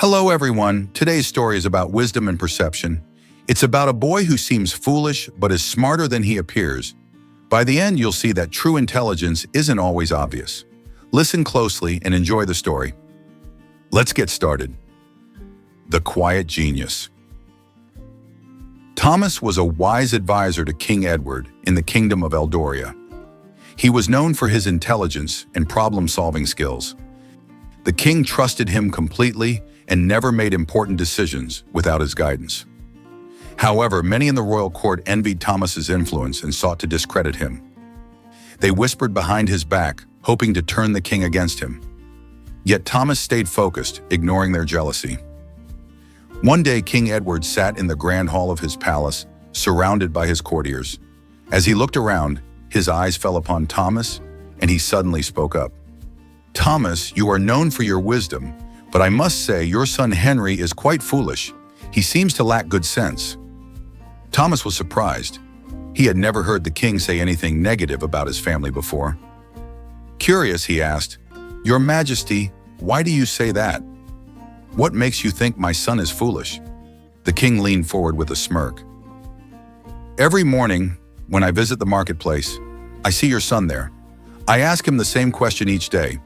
Hello everyone, today's story is about wisdom and perception. It's about a boy who seems foolish but is smarter than he appears. By the end, you'll see that true intelligence isn't always obvious. Listen closely and enjoy the story. Let's get started. The Quiet Genius. Thomas was a wise advisor to King Edward in the Kingdom of Eldoria. He was known for his intelligence and problem-solving skills. The king trusted him completely and never made important decisions without his guidance. However, many in the royal court envied Thomas's influence and sought to discredit him. They whispered behind his back, hoping to turn the king against him. Yet Thomas stayed focused, ignoring their jealousy. One day, King Edward sat in the grand hall of his palace, surrounded by his courtiers. As he looked around, his eyes fell upon Thomas, and he suddenly spoke up. "Thomas, you are known for your wisdom, but I must say your son Henry is quite foolish. He seems to lack good sense." Thomas was surprised. He had never heard the king say anything negative about his family before. Curious, he asked, "Your Majesty, why do you say that? What makes you think my son is foolish?" The king leaned forward with a smirk. "Every morning, when I visit the marketplace, I see your son there. I ask him the same question each day.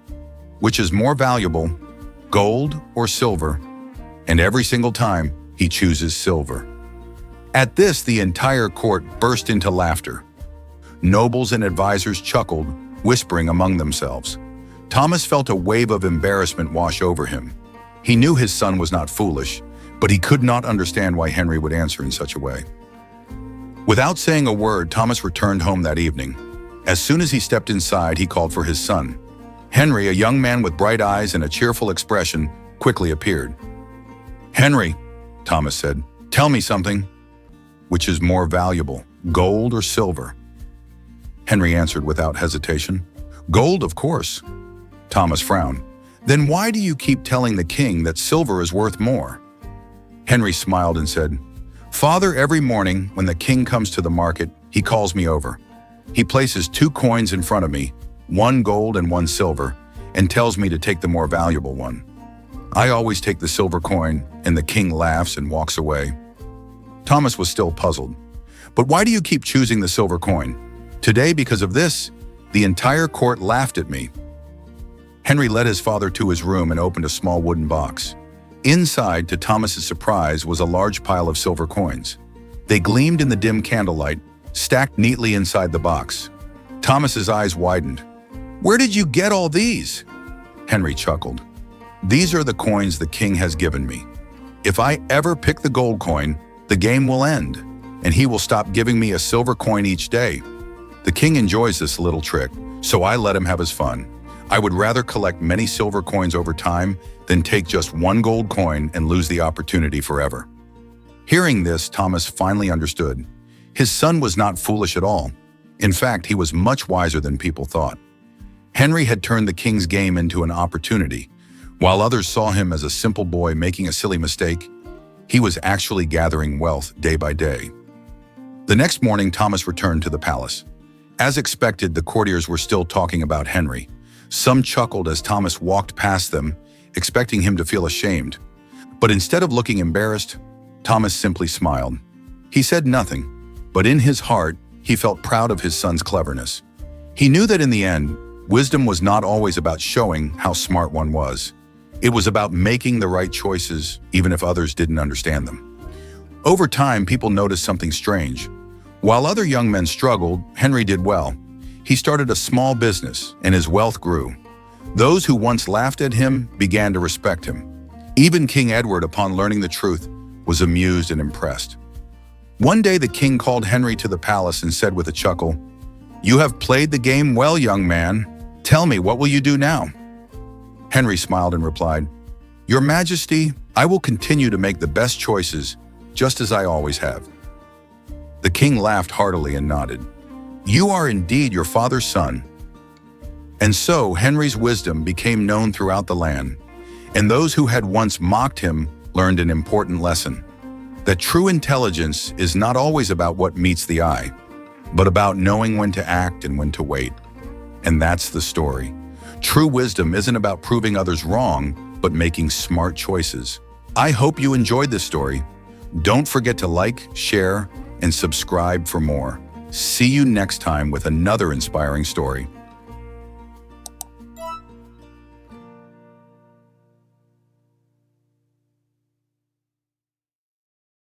Which is more valuable, gold or silver? And every single time, he chooses silver." At this, the entire court burst into laughter. Nobles and advisors chuckled, whispering among themselves. Thomas felt a wave of embarrassment wash over him. He knew his son was not foolish, but he could not understand why Henry would answer in such a way. Without saying a word, Thomas returned home that evening. As soon as he stepped inside, he called for his son. Henry, a young man with bright eyes and a cheerful expression, quickly appeared. "Henry," Thomas said, "tell me something. Which is more valuable, gold or silver?" Henry answered without hesitation. "Gold, of course." Thomas frowned. "Then why do you keep telling the king that silver is worth more?" Henry smiled and said, "Father, every morning when the king comes to the market, he calls me over. He places 2 coins in front of me, 1 gold and 1 silver, and tells me to take the more valuable one. I always take the silver coin, and the king laughs and walks away." Thomas was still puzzled. "But why do you keep choosing the silver coin?" "Today, because of this, the entire court laughed at me." Henry led his father to his room and opened a small wooden box. Inside, to Thomas's surprise, was a large pile of silver coins. They gleamed in the dim candlelight, stacked neatly inside the box. Thomas's eyes widened. "Where did you get all these?" Henry chuckled. "These are the coins the king has given me. If I ever pick the gold coin, the game will end, and he will stop giving me a silver coin each day. The king enjoys this little trick, so I let him have his fun. I would rather collect many silver coins over time than take just 1 gold coin and lose the opportunity forever." Hearing this, Thomas finally understood. His son was not foolish at all. In fact, he was much wiser than people thought. Henry had turned the king's game into an opportunity. While others saw him as a simple boy making a silly mistake, he was actually gathering wealth day by day. The next morning, Thomas returned to the palace. As expected, the courtiers were still talking about Henry. Some chuckled as Thomas walked past them, expecting him to feel ashamed. But instead of looking embarrassed, Thomas simply smiled. He said nothing, but in his heart, he felt proud of his son's cleverness. He knew that in the end, wisdom was not always about showing how smart one was. It was about making the right choices, even if others didn't understand them. Over time, people noticed something strange. While other young men struggled, Henry did well. He started a small business, and his wealth grew. Those who once laughed at him began to respect him. Even King Edward, upon learning the truth, was amused and impressed. One day, the king called Henry to the palace and said with a chuckle, "You have played the game well, young man. Tell me, what will you do now?" Henry smiled and replied, "Your Majesty, I will continue to make the best choices, just as I always have." The king laughed heartily and nodded. "You are indeed your father's son." And so Henry's wisdom became known throughout the land, and those who had once mocked him learned an important lesson: that true intelligence is not always about what meets the eye, but about knowing when to act and when to wait. And that's the story. True wisdom isn't about proving others wrong, but making smart choices. I hope you enjoyed this story. Don't forget to like, share, and subscribe for more. See you next time with another inspiring story.